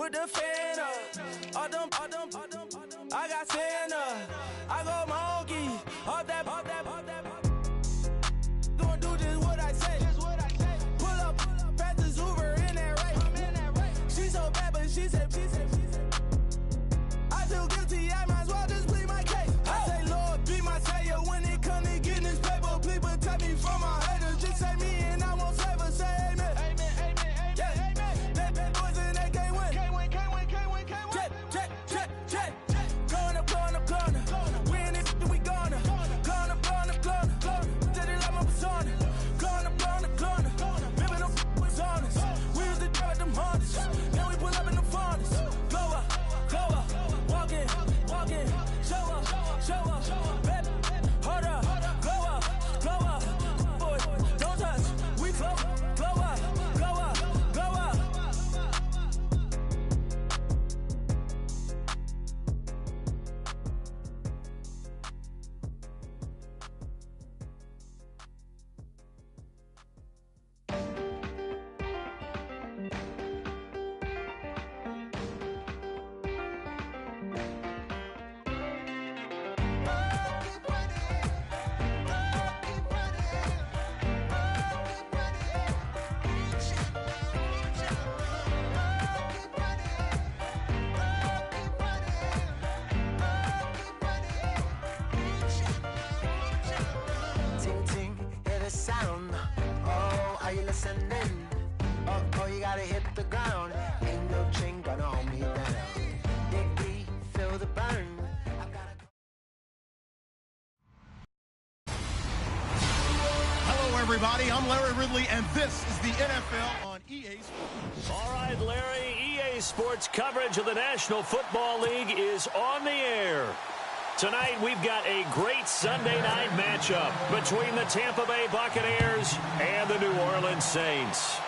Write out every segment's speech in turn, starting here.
with the fan up. I got Santa. I go monkey. Off that. Gonna do just what I say. Pull up, fastest Uber in that race. She so bad, but she said. I feel guilty, I might as well just plead my case. I say, Lord, be my savior when it comes to getting this paper. Please protect me from my haters. Just say me and I won't save say amen. Yeah. That boys in that can't win. Check. Going up. We in this, we gonna. Going up. Did it like my persona. Going up. Living up was honest. We used to drive them Hondas. Now we pull up in the furnace. Glow up. Walking. Show up. Baby, hold up. Glow up. Boy, don't touch. We glow up. Sound. Oh, are you listening? Oh, you gotta hit the ground. Ain't no chain gonna hold me down. Dig, feel the burn. Hello, everybody. I'm Larry Ridley, and this is the NFL on EA Sports. All right, Larry, EA Sports coverage of the National Football League is on the air. Tonight, we've got a great Sunday night matchup between the Tampa Bay Buccaneers and the New Orleans Saints.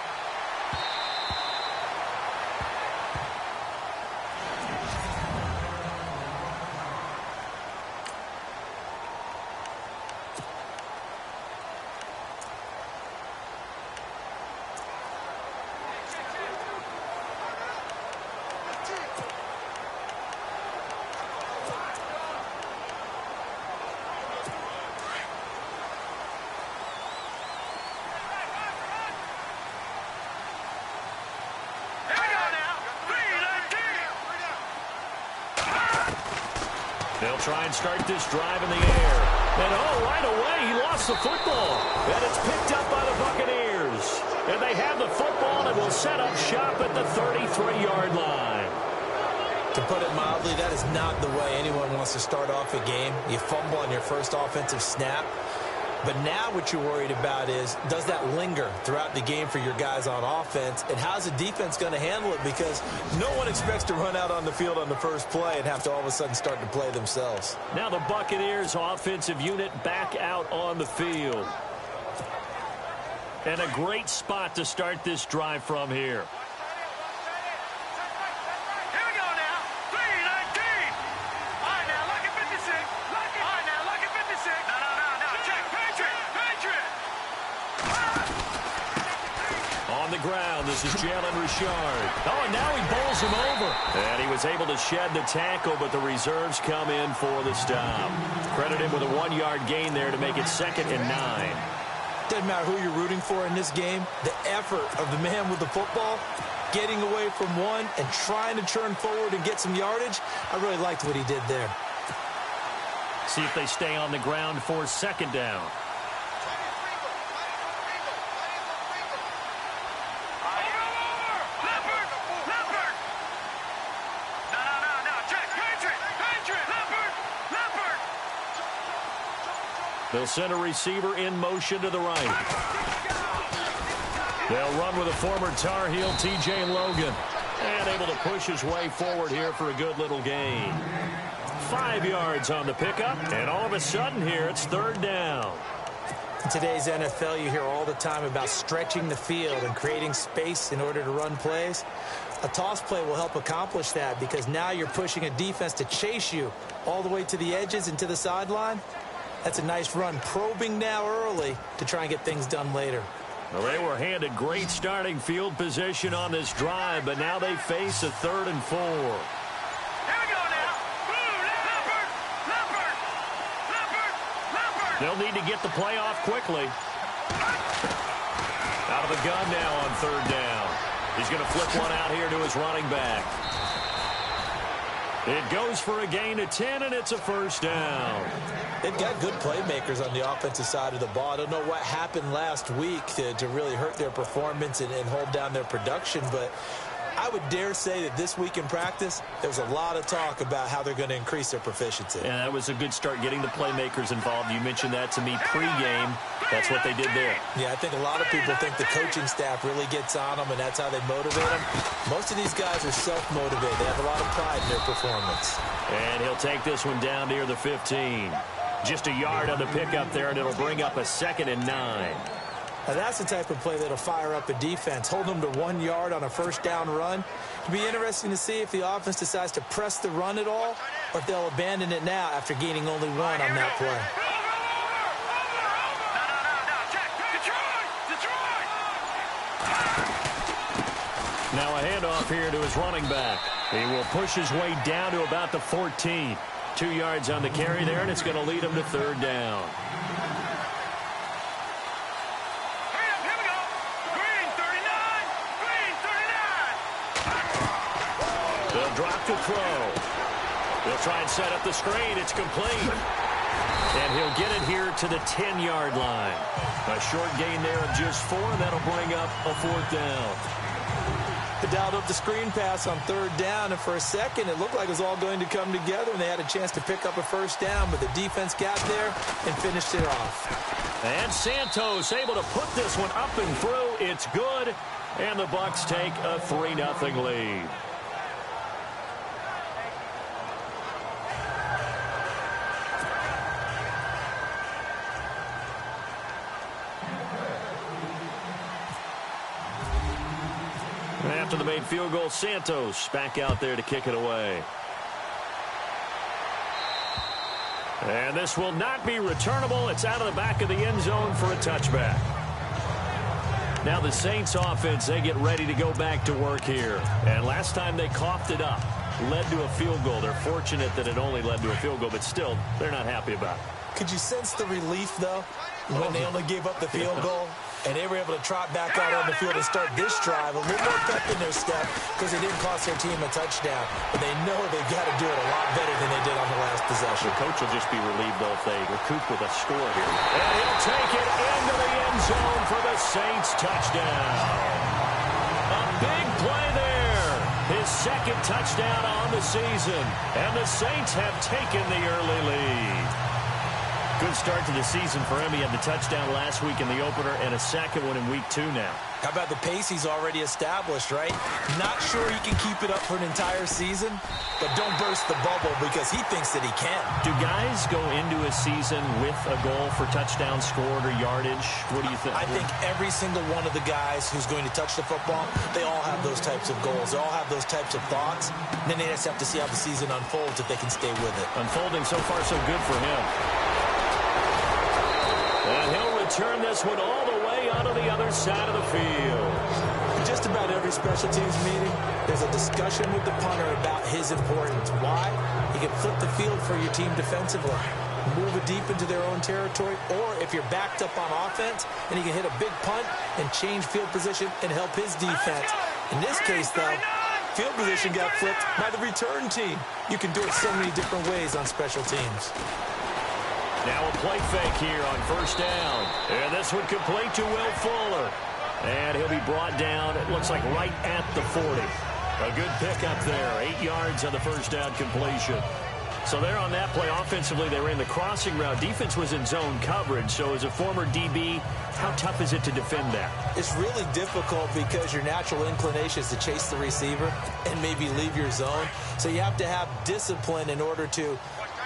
They'll try and start this drive in the air. And, right away, he lost the football. And it's picked up by the Buccaneers. And they have the football and will set up shop at the 33-yard line. To put it mildly, that is not the way anyone wants to start off a game. You fumble on your first offensive snap. But now what you're worried about is, does that linger throughout the game for your guys on offense? And how's the defense going to handle it? Because no one expects to run out on the field on the first play and have to all of a sudden start to play themselves. Now the Buccaneers offensive unit back out on the field. And a great spot to start this drive from here. Ground. This is Jalen Richard. Oh, and now he bowls him over. And he was able to shed the tackle, but the reserves come in for the stop. Credit him with a 1-yard gain there to make it 2nd and 9. Doesn't matter who you're rooting for in this game. The effort of the man with the football, getting away from one and trying to turn forward and get some yardage. I really liked what he did there. See if they stay on the ground for 2nd down. They'll send a receiver in motion to the right. They'll run with a former Tar Heel, T.J. Logan. And able to push his way forward here for a good little gain. 5 yards on the pickup. And all of a sudden here, it's 3rd down. In today's NFL, you hear all the time about stretching the field and creating space in order to run plays. A toss play will help accomplish that because now you're pushing a defense to chase you all the way to the edges and to the sideline. That's a nice run, probing now early to try and get things done later. Well, they were handed great starting field position on this drive, but now they face a 3rd and 4. Here we go now. Leopard. They'll need to get the play off quickly. Out of the gun now on 3rd down. He's going to flip one out here to his running back. It goes for a gain of 10, and it's a 1st down. They've got good playmakers on the offensive side of the ball. I don't know what happened last week to really hurt their performance and hold down their production, but I would dare say that this week in practice, there was a lot of talk about how they're going to increase their proficiency. Yeah, that was a good start getting the playmakers involved. You mentioned that to me pregame. That's what they did there. Yeah, I think a lot of people think the coaching staff really gets on them, and that's how they motivate them. Most of these guys are self-motivated. They have a lot of pride in their performance. And he'll take this one down near the 15. Just a yard on the pickup there, and it'll bring up a 2nd and 9. Now, that's the type of play that'll fire up a defense. Hold them to 1 yard on a 1st down run. It'll be interesting to see if the offense decides to press the run at all, or if they'll abandon it now after gaining only 1 on that play. Now a handoff here to his running back. He will push his way down to about the 14. 2 yards on the carry there, and it's going to lead him to 3rd down. Here we go. Green 39. Green 39. They'll drop to throw. They'll try and set up the screen. It's complete. And he'll get it here to the 10-yard line. A short gain there of just 4. That'll bring up a 4th down. They dialed up the screen pass on 3rd down, and for a second it looked like it was all going to come together, and they had a chance to pick up a 1st down, but the defense got there and finished it off. And Santos able to put this one up and through. It's good, and the Bucs take a 3-0 lead. After the made field goal, Santos back out there to kick it away. And this will not be returnable. It's out of the back of the end zone for a touchback. Now the Saints offense, they get ready to go back to work here. And last time they coughed it up, led to a field goal. They're fortunate that it only led to a field goal, but still, they're not happy about it. Could you sense the relief, though, when they only gave up the field goal? And they were able to trot back out on the field and start this drive a little more pep in their step because it didn't cost their team a touchdown. But they know they've got to do it a lot better than they did on the last possession. The coach will just be relieved, though, if they recoup with a score here. And he'll take it into the end zone for the Saints touchdown. A big play there. His 2nd touchdown on the season. And the Saints have taken the early lead. Good start to the season for him. He had the touchdown last week in the opener and a 2nd one in week 2 now. How about the pace he's already established, right? Not sure he can keep it up for an entire season, but don't burst the bubble because he thinks that he can. Do guys go into a season with a goal for touchdown scored or yardage? What do you think? I think every single one of the guys who's going to touch the football, they all have those types of goals. They all have those types of thoughts. And then they just have to see how the season unfolds if they can stay with it. Unfolding so far so good for him. And he'll return this one all the way onto the other side of the field. Just about every special teams meeting, there's a discussion with the punter about his importance. Why? He can flip the field for your team defensively, move it deep into their own territory, or if you're backed up on offense, then he can hit a big punt and change field position and help his defense. In this case, though, field position got flipped by the return team. You can do it so many different ways on special teams. Now a play fake here on 1st down. And this one complete to Will Fuller. And he'll be brought down, it looks like right at the 40. A good pickup there. 8 yards on the 1st down completion. So there on that play, offensively, they ran the crossing route. Defense was in zone coverage. So as a former DB, how tough is it to defend that? It's really difficult because your natural inclination is to chase the receiver and maybe leave your zone. So you have to have discipline in order to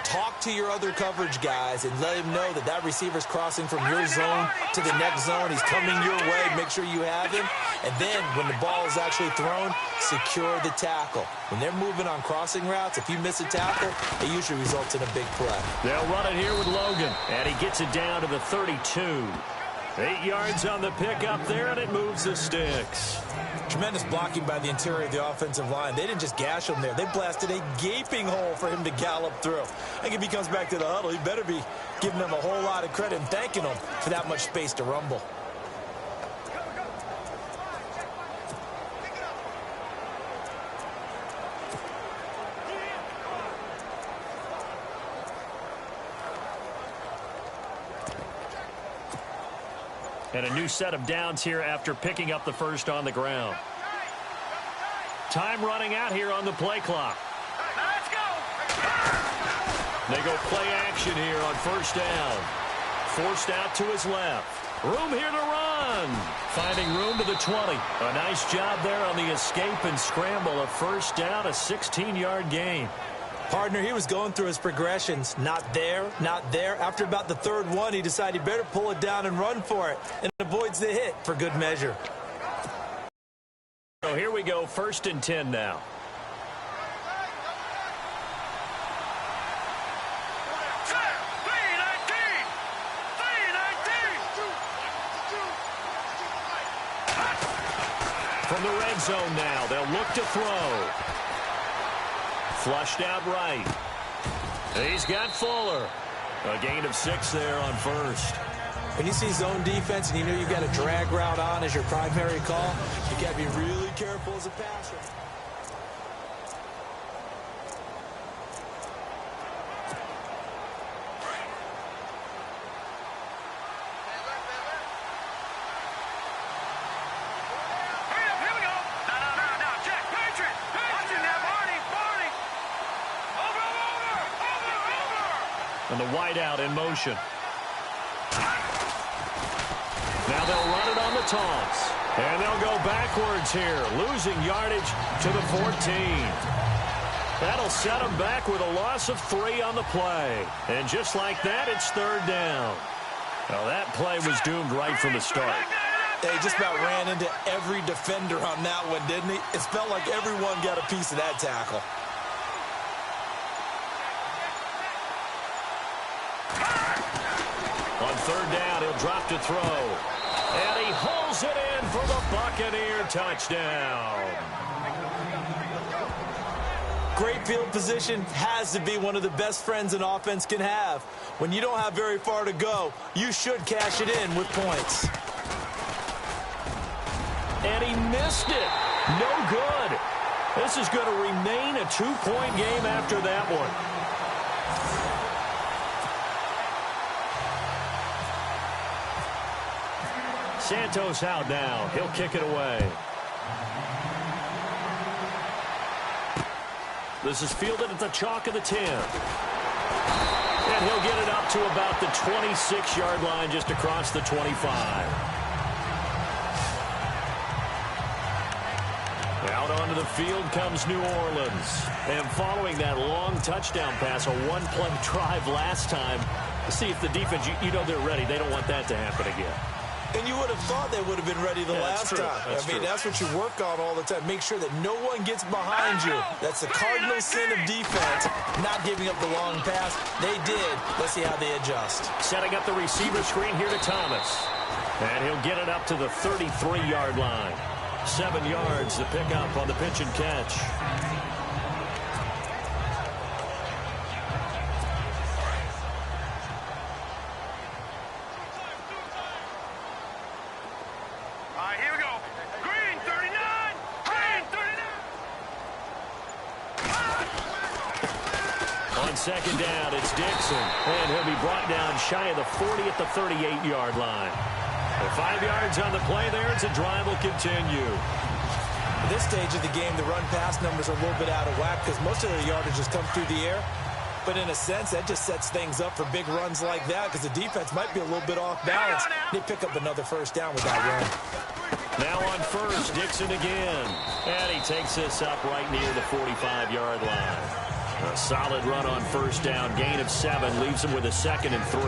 talk to your other coverage guys and let him know that that receiver's crossing from your zone to the next zone. He's coming your way. Make sure you have him. And then when the ball is actually thrown, secure the tackle. When they're moving on crossing routes, if you miss a tackle, it usually results in a big play. They'll run it here with Logan. And he gets it down to the 32. 8 yards on the pickup there, and it moves the sticks. Tremendous blocking by the interior of the offensive line. They didn't just gash him there. They blasted a gaping hole for him to gallop through. I think if he comes back to the huddle, he better be giving them a whole lot of credit and thanking them for that much space to rumble. And a new set of downs here after picking up the first on the ground. Time running out here on the play clock. Let's go! They go play action here on first down. Forced out to his left. Room here to run. Finding room to the 20. A nice job there on the escape and scramble. A first down, a 16-yard gain. Partner, he was going through his progressions. Not there, not there. After about the third one, he decided he better pull it down and run for it. And avoids the hit for good measure. So here we go, 1st and 10 now. From the red zone now, they'll look to throw. Flushed out right. He's got Fuller. A gain of 6 there on first. When you see zone defense and you know you've got a drag route on as your primary call, you got to be really careful as a passer. And the wideout in motion. Now they'll run it on the toss. And they'll go backwards here, losing yardage to the 14. That'll set them back with a loss of 3 on the play. And just like that, it's 3rd down. Now that play was doomed right from the start. They just about ran into every defender on that one, didn't he? It felt like everyone got a piece of that tackle. On 3rd down, he'll drop to throw. And he holds it in for the Buccaneer touchdown. Great field position has to be one of the best friends an offense can have. When you don't have very far to go, you should cash it in with points. And he missed it. No good. This is going to remain a 2-point game after that one. Santos out now. He'll kick it away. This is fielded at the chalk of the 10. And he'll get it up to about the 26-yard line, just across the 25. Out onto the field comes New Orleans. And following that long touchdown pass, a one-play drive last time, see if the defense, you know they're ready. They don't want that to happen again. And you would have thought they would have been ready the last time. That's what you work on all the time. Make sure that no one gets behind you. That's the cardinal sin of defense, not giving up the long pass. They did. Let's see how they adjust. Setting up the receiver screen here to Thomas. And he'll get it up to the 33-yard line. 7 yards to pick up on the pitch and catch. Second down, it's Dixon. And he'll be brought down shy of the 40 at the 38-yard line. And 5 yards on the play there as the drive will continue. At this stage of the game, the run-pass numbers are a little bit out of whack because most of their yardage just comes through the air. But in a sense, that just sets things up for big runs like that because the defense might be a little bit off balance. They pick up another first down with that run. Now on first, Dixon again. And he takes this up right near the 45-yard line. A solid run on first down, gain of 7, leaves him with a 2nd and 3.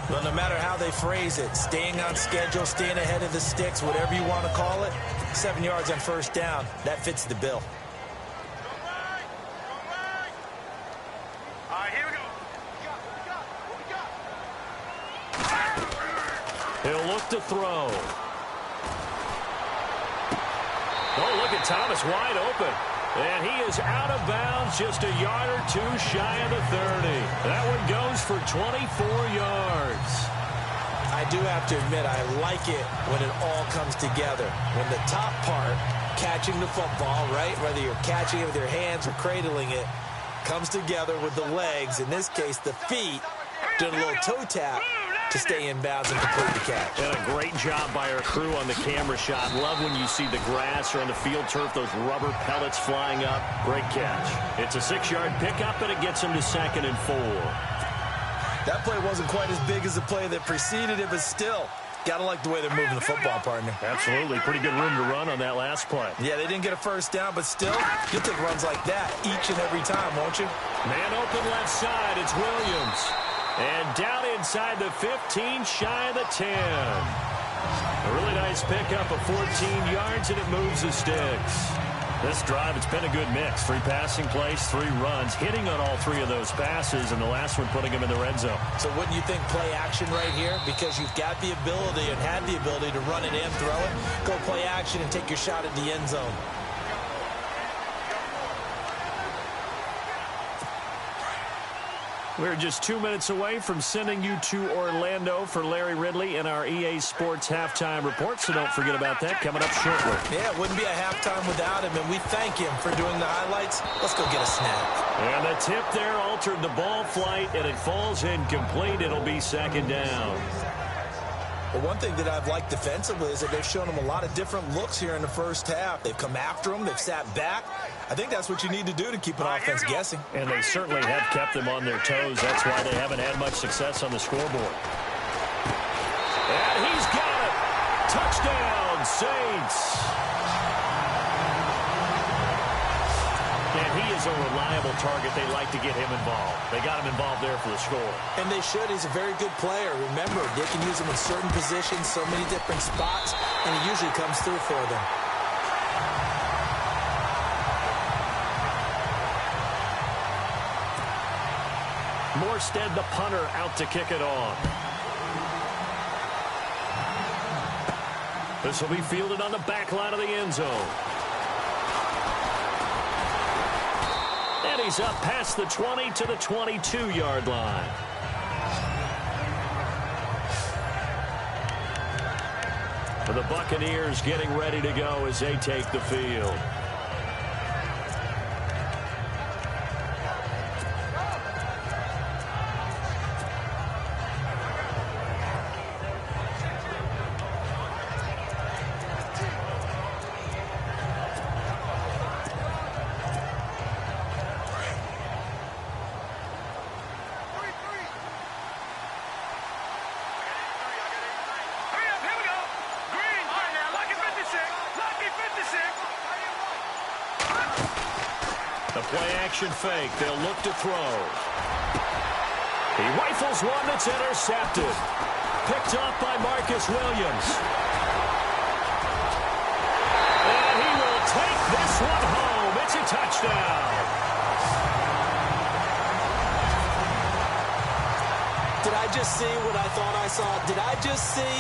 Well, no matter how they phrase it, staying on schedule, staying ahead of the sticks, whatever you want to call it, 7 yards on first down, that fits the bill. All right, here we go. He'll look to throw. Oh, look at Thomas wide open. And he is out of bounds, just a yard or two shy of the 30. That one goes for 24 yards. I do have to admit, I like it when it all comes together. When the top part, catching the football, right, whether you're catching it with your hands or cradling it, comes together with the legs, in this case the feet, doing a little toe tap to stay in bounds and complete the catch. And a great job by our crew on the camera shot. Love when you see the grass or on the field turf, those rubber pellets flying up. Great catch. It's a 6-yard pickup, and it gets him to 2nd and 4. That play wasn't quite as big as the play that preceded it, but still, got to like the way they're moving the football, partner. Absolutely. Pretty good room to run on that last play. Yeah, they didn't get a first down, but still, you'll take runs like that each and every time, won't you? Man open left side. It's Williams. And down inside the 15, shy of the 10. A really nice pickup of 14 yards, and it moves the sticks. This drive, it's been a good mix. 3 passing plays, 3 runs, hitting on all 3 of those passes, and the last one putting him in the red zone. So wouldn't you think play action right here? Because you've got the ability and had the ability to run it and throw it. Go play action and take your shot at the end zone. We're just 2 minutes away from sending you to Orlando for Larry Ridley and our EA Sports Halftime Report, so don't forget about that coming up shortly. Yeah, it wouldn't be a halftime without him, and we thank him for doing the highlights. Let's go get a snap. And the tip there altered the ball flight, and it falls incomplete. It'll be 2nd down. But one thing that I've liked defensively is that they've shown him a lot of different looks here in the first half. They've come after him. They've sat back. I think that's what you need to do to keep an offense guessing. And they certainly have kept them on their toes. That's why they haven't had much success on the scoreboard. And he's got it. Touchdown, Saints. And he is a reliable target. They like to get him involved. They got him involved there for the score. And they should. He's a very good player. Remember, they can use him in certain positions, so many different spots, and he usually comes through for them. Morstead, the punter, out to kick it off. This will be fielded on the back line of the end zone. And he's up past the 20 to the 22-yard line. For the Buccaneers getting ready to go as they take the field. Play-action fake. They'll look to throw. He rifles one that's intercepted. Picked up by Marcus Williams. And he will take this one home. It's a touchdown. Did I just see what I thought I saw? Did I just see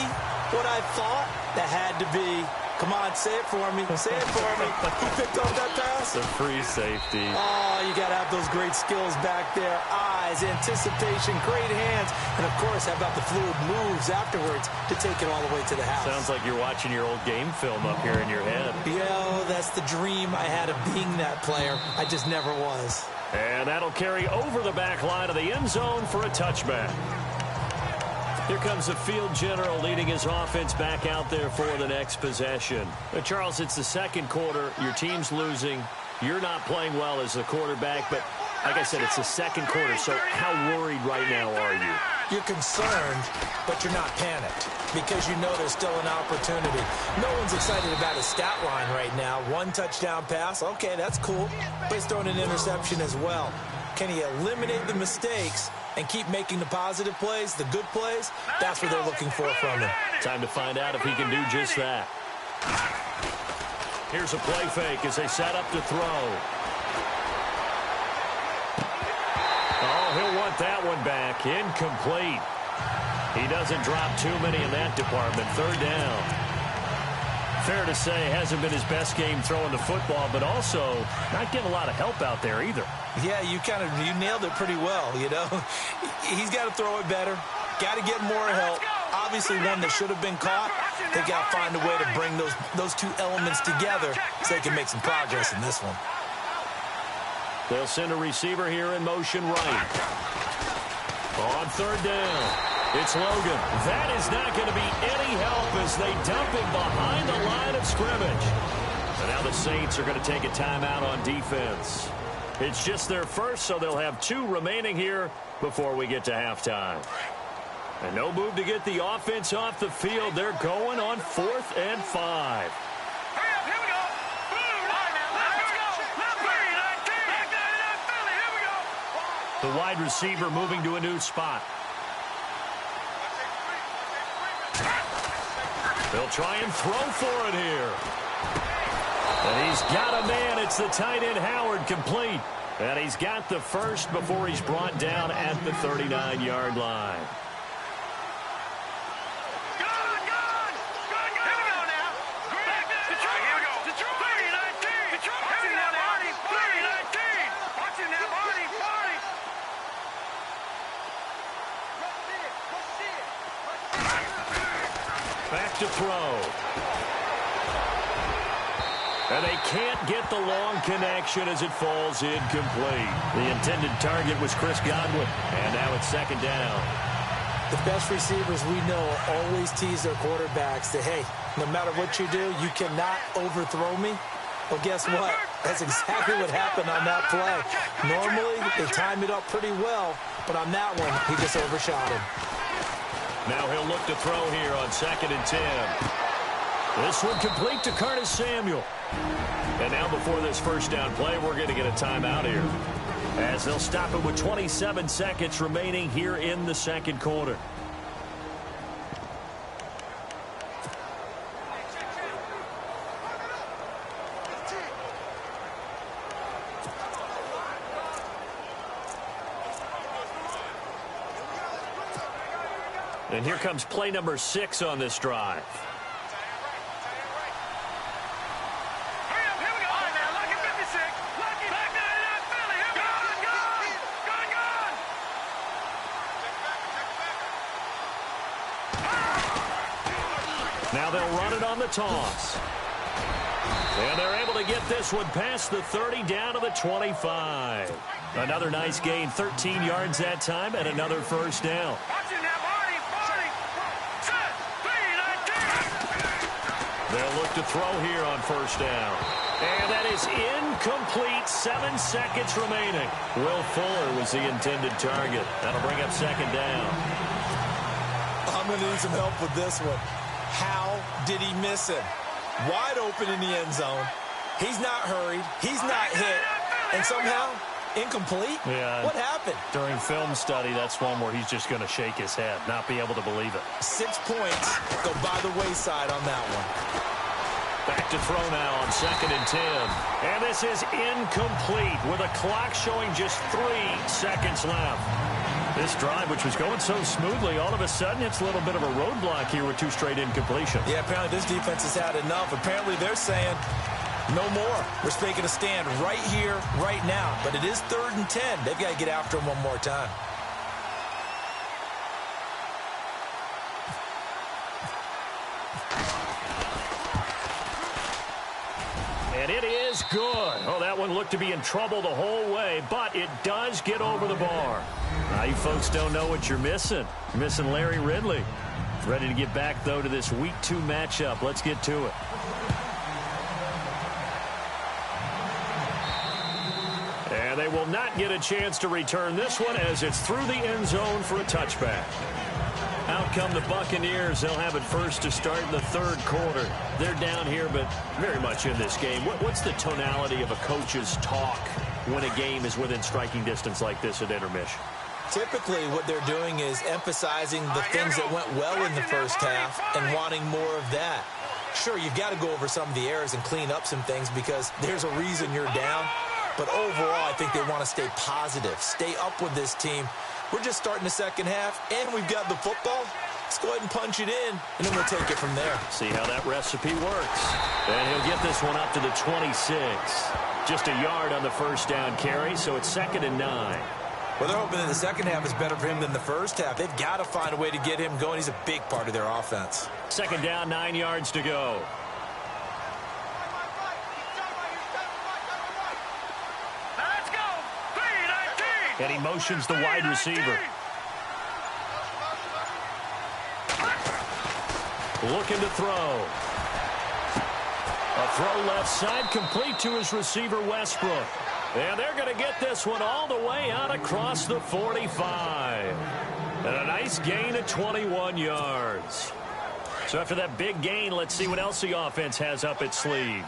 what I thought? That had to be. Come on, say it for me. Say it for me. Who picked up that pass? The free safety. Oh, you got to have those great skills back there. Eyes, anticipation, great hands. And, of course, how about the fluid moves afterwards to take it all the way to the house? Sounds like you're watching your old game film up here in your head. Yeah, that's the dream I had of being that player. I just never was. And that'll carry over the back line of the end zone for a touchback. Here comes the field general leading his offense back out there for the next possession. Charles, it's the second quarter. Your team's losing. You're not playing well as a quarterback, but like I said, it's the second quarter, so how worried right now are you? You're concerned, but you're not panicked because you know there's still an opportunity. No one's excited about his stat line right now. 1 touchdown pass, okay, that's cool, but he's throwing an interception as well. Can he eliminate the mistakes and keep making the positive plays, the good plays? That's what they're looking for from him. Time to find out if he can do just that. Here's a play fake as they set up to throw. Oh, he'll want that one back. Incomplete. He doesn't drop too many in that department. Third down. Fair to say, hasn't been his best game throwing the football, but also not getting a lot of help out there either. Yeah, you nailed it pretty well, you know. He's got to throw it better. Got to get more help. Obviously one that should have been caught. They got to find a way to bring those two elements together so they can make some progress in this one. They'll send a receiver here in motion right. On third down, it's Logan. That is not going to be any help as they dump him behind the line of scrimmage. And now the Saints are going to take a timeout on defense. It's just their first, so they'll have 2 remaining here before we get to halftime. And no move to get the offense off the field. They're going on 4th and 5. The wide receiver moving to a new spot. They'll try and throw for it here. And he's got a man. It's the tight end Howard, complete. And he's got the first before he's brought down at the 39-yard line. Back to throw. And they can't get the long connection as it falls incomplete. The intended target was Chris Godwin. And now it's 2nd down. The best receivers we know always tease their quarterbacks that, hey, no matter what you do, you cannot overthrow me. Well, guess what? That's exactly what happened on that play. Normally, they time it up pretty well, but on that one, he just overshot him. Now he'll look to throw here on 2nd and 10. This one complete to Curtis Samuel. And now before this first down play, we're going to get a timeout here, as they'll stop it with 27 seconds remaining here in the 2nd quarter. And here comes play number 6 on this drive. Now they'll run it on the toss. And they're able to get this one past the 30 down to the 25. Another nice gain, 13 yards that time, and another first down. They'll look to throw here on first down. And that is incomplete. 7 seconds remaining. Will Fuller was the intended target. That'll bring up 2nd down. I'm going to need some help with this one. How did he miss him? Wide open in the end zone. He's not hurried. He's not hit. And somehow, incomplete? Yeah. What happened? During film study, that's one where he's just going to shake his head, not be able to believe it. 6 points go by the wayside on that one. Back to throw now on 2nd and 10. And this is incomplete with a clock showing just 3 seconds left. This drive, which was going so smoothly, all of a sudden it's a little bit of a roadblock here with 2 straight incompletions. Yeah, apparently this defense has had enough. Apparently they're saying no more. We're taking a stand right here, right now. But it is 3rd and 10. They've got to get after him one more time. And it is good. Oh, that one looked to be in trouble the whole way, but it does get over the bar. Now, you folks don't know what you're missing. You're missing Larry Ridley. Ready to get back, though, to this Week 2 matchup. Let's get to it. And they will not get a chance to return this one as it's through the end zone for a touchback. Out come the Buccaneers. They'll have it first to start in the 3rd quarter. They're down here, but very much in this game. What's the tonality of a coach's talk when a game is within striking distance like this at intermission? Typically, what they're doing is emphasizing the things that went well in the first half and wanting more of that. Sure, you've got to go over some of the errors and clean up some things because there's a reason you're down. But overall, I think they want to stay positive, stay up with this team, We're just starting the second half, and we've got the football. Let's go ahead and punch it in, and then we'll take it from there. See how that recipe works. And he'll get this one up to the 26. Just a yard on the first down carry, so it's 2nd and 9. Well, they're hoping that the second half is better for him than the first half. They've got to find a way to get him going. He's a big part of their offense. 2nd down, 9 yards to go. Let's go. 3-19. And he motions the wide receiver. Looking to throw. A throw left side, complete to his receiver, Westbrook. And they're going to get this one all the way out across the 45. And a nice gain of 21 yards. So after that big gain, let's see what else the offense has up its sleeve.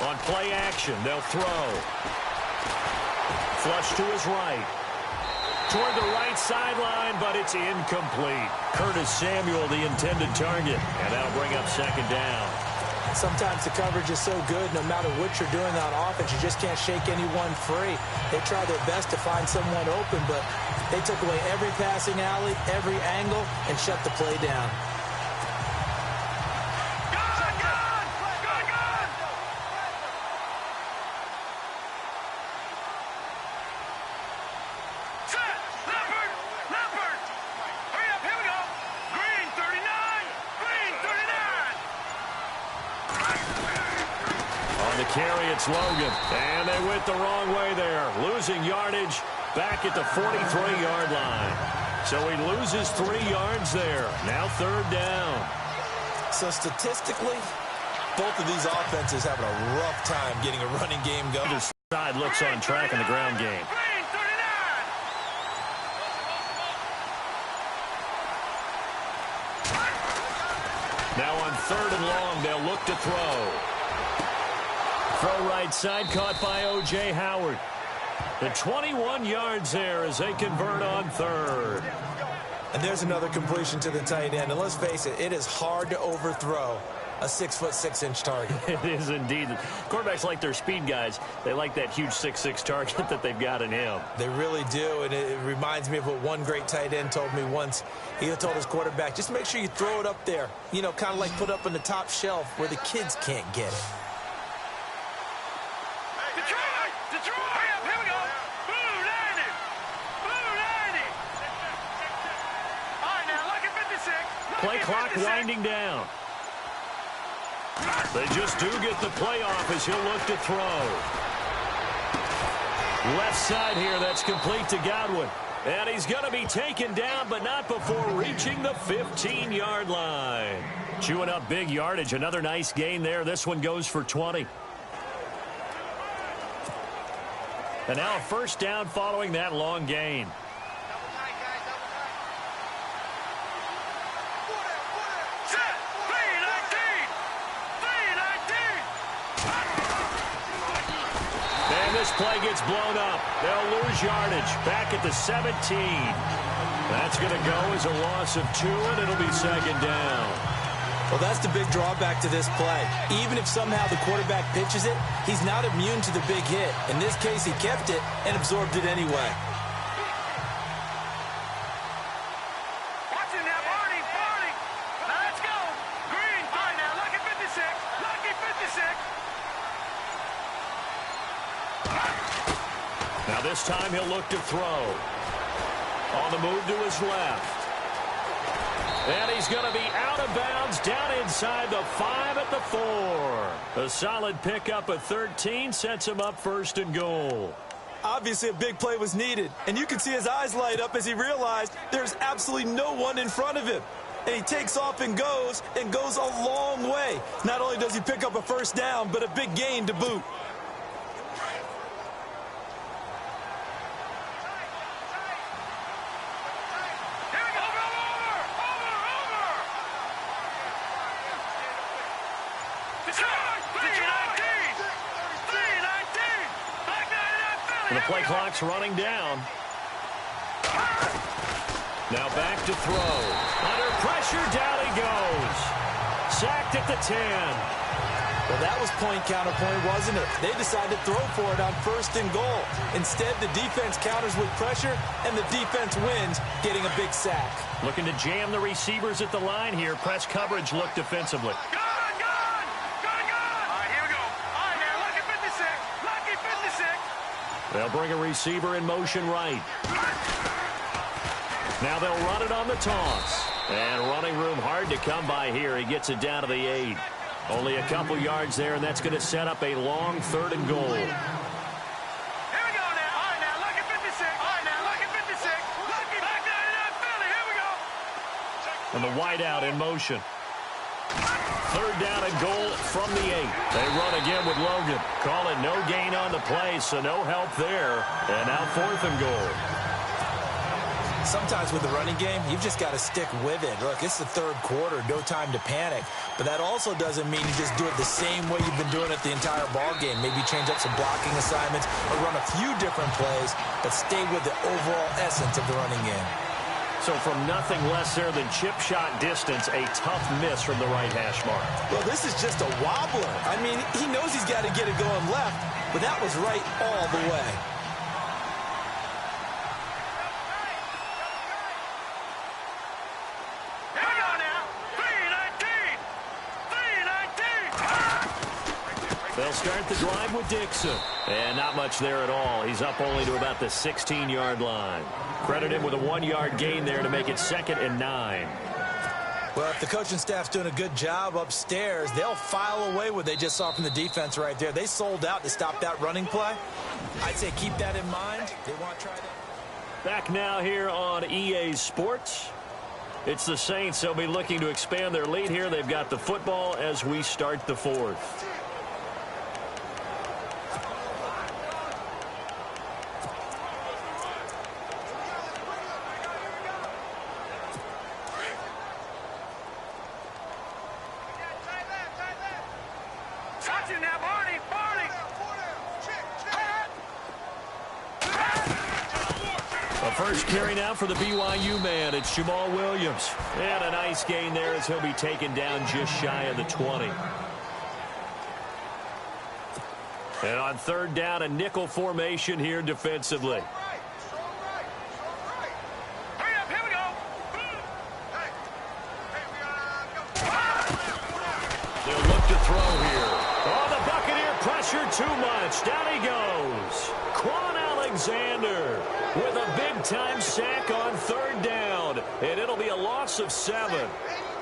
On play action, they'll throw. Flush to his right. Toward the right sideline, but it's incomplete. Curtis Samuel, the intended target. And that'll bring up 2nd down. Sometimes the coverage is so good, no matter what you're doing on offense, you just can't shake anyone free. They try their best to find someone open, but they took away every passing alley, every angle, and shut the play down. Carry, it's Logan. And they went the wrong way there. Losing yardage back at the 43-yard line. So he loses 3 yards there. Now 3rd down. So statistically, both of these offenses having a rough time getting a running game going. Either side looks on track in the ground game. Now on 3rd and long, they'll look to throw. Throw right side, caught by O.J. Howard. The 21 yards there as they convert on 3rd. And there's another completion to the tight end. And let's face it, it is hard to overthrow a 6'6" target. It is indeed. Quarterbacks like their speed guys. They like that huge 6'6" target that they've got in him. They really do, and it reminds me of what one great tight end told me once. He told his quarterback, just make sure you throw it up there. You know, kind of like put up on the top shelf where the kids can't get it. Play clock winding down. They just do get the play off as he'll look to throw. Left side here, that's complete to Godwin. And he's going to be taken down, but not before reaching the 15-yard line. Chewing up big yardage. Another nice gain there. This one goes for 20. And now a 1st down following that long gain. This play gets blown up. They'll lose yardage back at the 17. That's going to go as a loss of 2, and it'll be 2nd down. Well, that's the big drawback to this play. Even if somehow the quarterback pitches it, he's not immune to the big hit. In this case, he kept it and absorbed it anyway. Let's go. Green, fine now. Lucky 56. Lucky 56. Now this time he'll look to throw. On the move to his left. And he's going to be out of bounds down inside the 5 at the 4. A solid pickup of 13 sets him up 1st and goal. Obviously a big play was needed, and you can see his eyes light up as he realized there's absolutely no one in front of him. And he takes off and goes a long way. Not only does he pick up a 1st down, but a big gain to boot. And the play clock's running down. Now back to throw. Under pressure, down he goes. sacked at the 10. Well, that was point counterpoint, wasn't it? They decided to throw for it on 1st and goal. Instead, the defense counters with pressure, and the defense wins, getting a big sack. Looking to jam the receivers at the line here. Press coverage look defensively. Gun! All right, here we go. All right, now, lucky 56. Lucky 56. They'll bring a receiver in motion right. Now they'll run it on the toss. And running room hard to come by here. He gets it down to the 8. Only a couple yards there, and that's going to set up a long 3rd and goal. Here we go now. All right, now, lucky 56. All right, now, lucky 56. Lucky back 99 Philly. Here we go. And the wideout in motion. 3rd down and goal from the 8. They run again with Logan. Call it no gain on the play, so no help there. And now 4th and goal. Sometimes with the running game, you've just got to stick with it. Look, it's the 3rd quarter, no time to panic. But that also doesn't mean you just do it the same way you've been doing it the entire ball game. Maybe change up some blocking assignments or run a few different plays, but stay with the overall essence of the running game. So from nothing less there than chip shot distance, a tough miss from the right hash mark. Well, this is just a wobbler. I mean, he knows he's got to get it going left, but that was right all the way. They'll start the drive with Dixon. And not much there at all. He's up only to about the 16-yard line. Credit him with a 1-yard gain there to make it 2nd and 9. Well, if the coaching staff's doing a good job upstairs, they'll file away what they just saw from the defense right there. They sold out to stop that running play. I'd say keep that in mind. They want to try that. Back now here on EA Sports. It's the Saints. They'll be looking to expand their lead here. They've got the football as we start the 4th. First carry now for the BYU man. It's Jamal Williams. And a nice gain there as he'll be taken down just shy of the 20. And on 3rd down, a nickel formation here defensively. They'll look to throw here. Oh, the Buccaneer pressure too much. Down he goes. Quan Alexander with a big-time sack on 3rd down, and it'll be a loss of 7.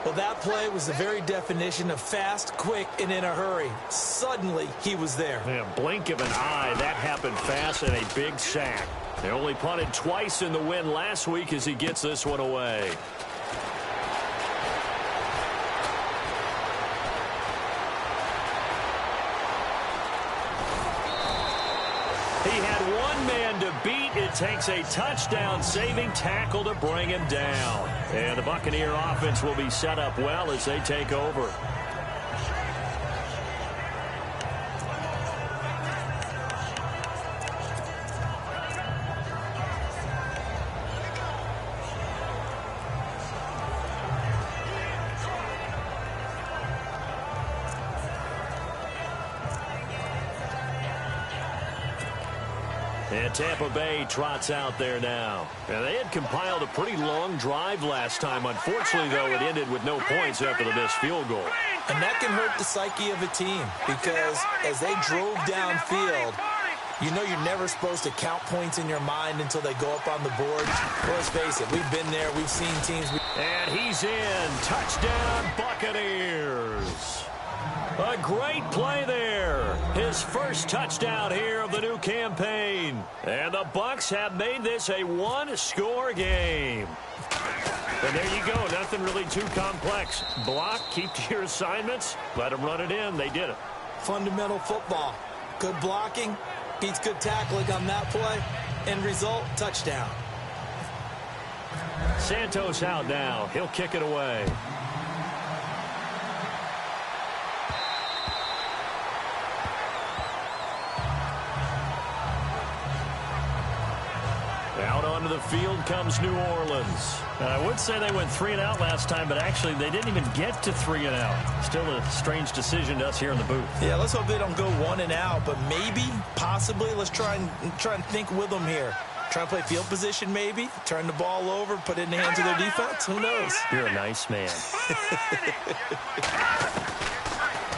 Well, that play was the very definition of fast, quick, and in a hurry. Suddenly, he was there. Yeah, blink of an eye, that happened fast, and a big sack. They only punted twice in the win last week as he gets this one away. He had one man to beat. It takes a touchdown-saving tackle to bring him down. And the Buccaneer offense will be set up well as they take over. And Tampa Bay trots out there now. And they had compiled a pretty long drive last time. Unfortunately, though, it ended with no points after the missed field goal. And that can hurt the psyche of a team because as they drove downfield, you know you're never supposed to count points in your mind until they go up on the board. Well, let's face it, we've been there. We've seen teams. And he's in. Touchdown, Buccaneers. A great play there. His first touchdown here of the new campaign. And the Bucs have made this a one-score game. And there you go. Nothing really too complex. Block, keep to your assignments, let them run it in. They did it. Fundamental football. Good blocking beats good tackling on that play. End result, touchdown. Santos out now. He'll kick it away. Out on onto the field comes New Orleans. I would say they went 3 and out last time, but actually they didn't even get to 3 and out. Still a strange decision to us here in the booth. Yeah, let's hope they don't go 1 and out, but maybe, possibly, let's try and think with them here. Try and play field position maybe, turn the ball over, put it in the hands of their defense. Who knows? You're a nice man.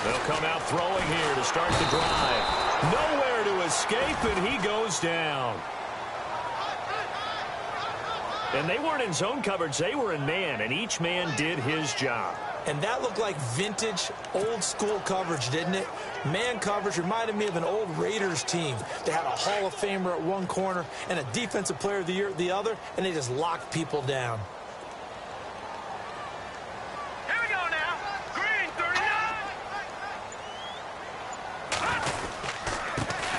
They'll come out throwing here to start the drive. Nowhere to escape, and he goes down. And they weren't in zone coverage. They were in man, and each man did his job. And that looked like vintage, old-school coverage, didn't it? Man coverage reminded me of an old Raiders team. They had a Hall of Famer at one corner and a Defensive Player of the Year at the other, and they just locked people down. Here we go now. Green 39.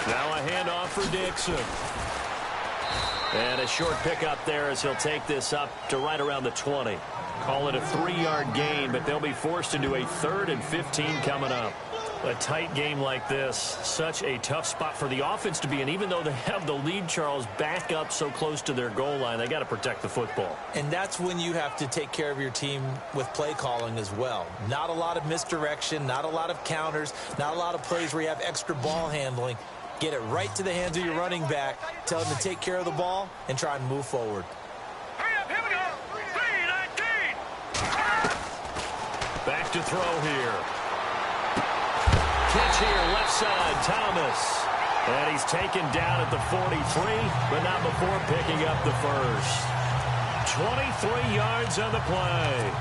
Now a handoff for Dixon. And a short pickup there as he'll take this up to right around the 20. Call it a 3-yard gain, but they'll be forced into a 3rd and 15 coming up. A tight game like this, such a tough spot for the offense to be in. Even though they have the lead, Charles, back up so close to their goal line, they got to protect the football. And that's when you have to take care of your team with play calling as well. Not a lot of misdirection, not a lot of counters, not a lot of plays where you have extra ball handling. Get it right to the hands of your running back, tell him to take care of the ball, and try and move forward. Hurry up, here we go. 319. Back to throw here. Catch here, left side, Thomas. And he's taken down at the 43, but not before picking up the first. 23 yards on the play.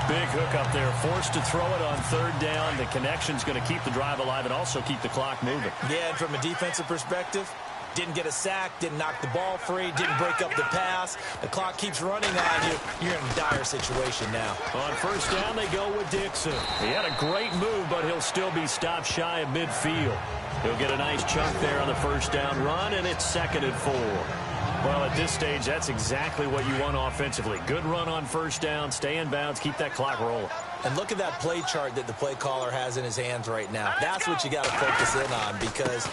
Big hook up there, forced to throw it on 3rd down. The connection's going to keep the drive alive and also keep the clock moving. Yeah, and from a defensive perspective, didn't get a sack, didn't knock the ball free, didn't break up the pass. The clock keeps running on you. You're in a dire situation now. On 1st down, they go with Dixon. He had a great move, but he'll still be stopped shy of midfield. He'll get a nice chunk there on the 1st down run, and it's 2nd and 4. Well, at this stage, that's exactly what you want offensively. Good run on 1st down, stay in bounds, keep that clock rolling. And look at that play chart that the play caller has in his hands right now. That's what you got to focus in on, because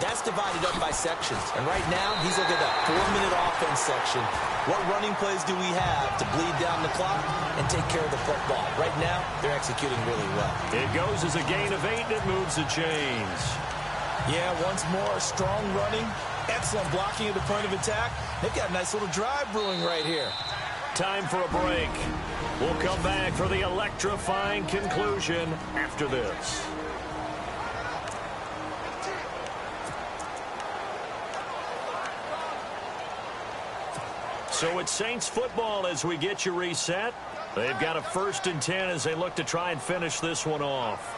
that's divided up by sections. And right now, he's looking at that 4-minute offense section. What running plays do we have to bleed down the clock and take care of the football? Right now, they're executing really well. It goes as a gain of 8, and it moves the chains. Yeah, once more, strong running, excellent blocking at the point of attack. They've got a nice little drive brewing right here. Time for a break. We'll come back for the electrifying conclusion after this. So it's Saints football as we get you reset. They've got a 1st and 10 as they look to try and finish this one off.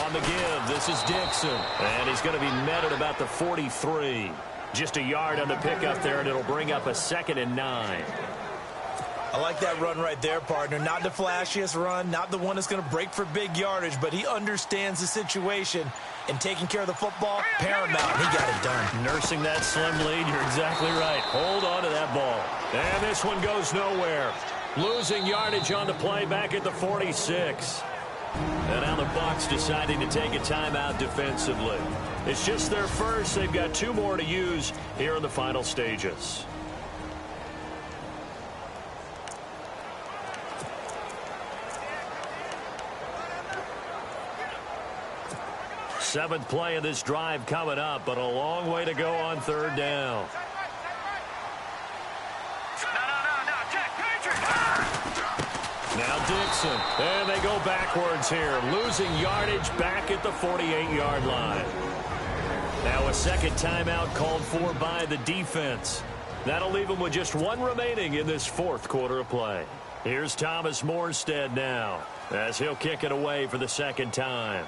On the give, this is Dixon. And he's going to be met at about the 43. Just a yard on the pickup there, and it'll bring up a 2nd and 9. I like that run right there, partner. Not the flashiest run, not the one that's going to break for big yardage, but he understands the situation, and taking care of the football, paramount. He got it done. Nursing that slim lead, you're exactly right. Hold on to that ball. And this one goes nowhere. Losing yardage on the play back at the 46. And now the Bucs deciding to take a timeout defensively. It's just their first. They've got 2 more to use here in the final stages. Seventh play of this drive coming up, but a long way to go on 3rd down. Now Dixon, and they go backwards here, losing yardage back at the 48-yard line. Now a 2nd timeout called for by the defense. That'll leave them with just 1 remaining in this 4th quarter of play. Here's Thomas Morstead now, as he'll kick it away for the 2nd time.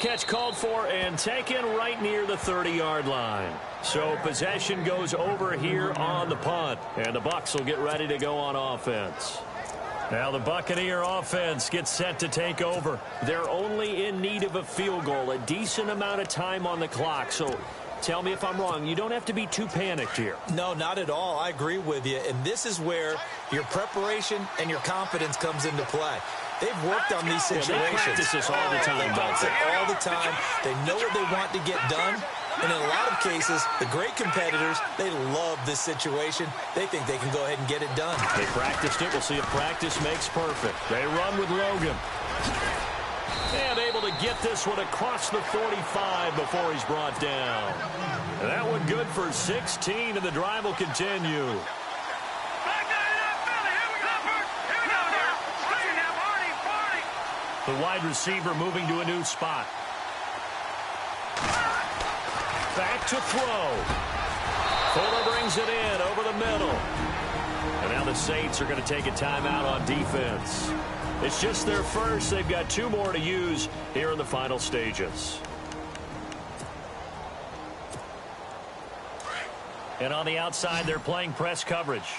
Catch called for and taken right near the 30-yard line. So possession goes over here on the punt, and the Bucs will get ready to go on offense. Now the Buccaneer offense gets set to take over. They're only in need of a field goal, a decent amount of time on the clock. So Tell me if I'm wrong. You don't have to be too panicked here. No, not at all. I agree with you. And this is where your preparation and your confidence comes into play. They've worked on these situations. Yeah, they practice this all the time. They practice it all the time. They know what they want to get done. And in a lot of cases, the great competitors, they love this situation. They think they can go ahead and get it done. They practiced it. We'll see if practice makes perfect. They run with Logan. And able to get this one across the 45 before he's brought down. And that one good for 16, and the drive will continue. The wide receiver moving to a new spot. Back to throw. Fuller brings it in over the middle. And now the Saints are going to take a timeout on defense. It's just their first. They've got 2 more to use here in the final stages. And on the outside, they're playing press coverage.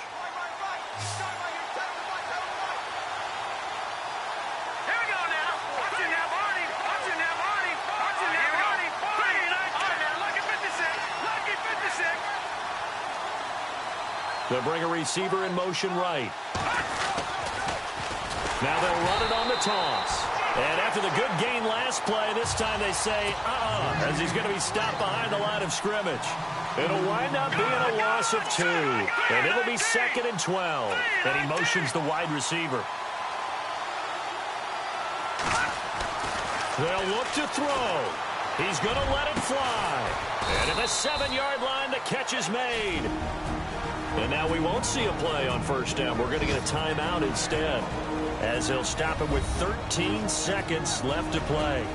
They'll bring a receiver in motion right. Now they'll run it on the toss. And after the good gain last play, this time they say, as he's going to be stopped behind the line of scrimmage. It'll wind up being a loss of 2. And it'll be 2nd and 12. And he motions the wide receiver. They'll look to throw. He's going to let it fly. And at the 7-yard line, the catch is made. And now we won't see a play on first down. We're going to get a timeout instead, as they'll stop it with 13 seconds left to play.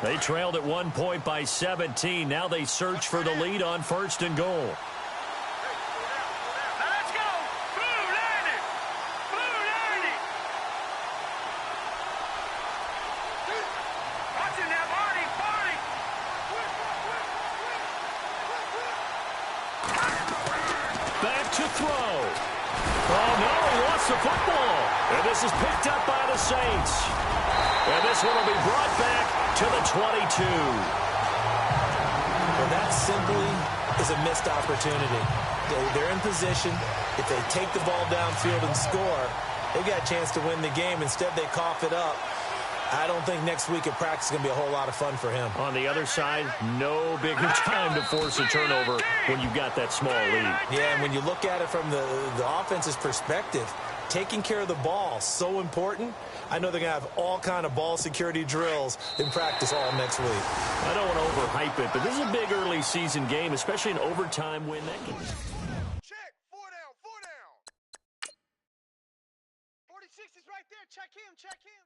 They trailed at 1 point by 17. Now they search for the lead on 1st and goal. Let's go! Blue landed! Blue landed! Watching that body, body! Back to throw. Oh, no, he lost the football. And this is picked up by the Saints. And this one will be brought back to the 22. Well, that simply is a missed opportunity. They're in position. If they take the ball downfield and score, they've got a chance to win the game. Instead, they cough it up. I don't think next week at practice is going to be a whole lot of fun for him. On the other side, no bigger time to force a turnover when you've got that small lead. Yeah, and when you look at it from the offense's perspective, taking care of the ball, so important. I know they're going to have all kind of ball security drills in practice all next week. I don't want to overhype it, but this is a big early season game, especially an overtime win. That can... Check! 4 down, 4 down! 46 is right there. Check him, check him.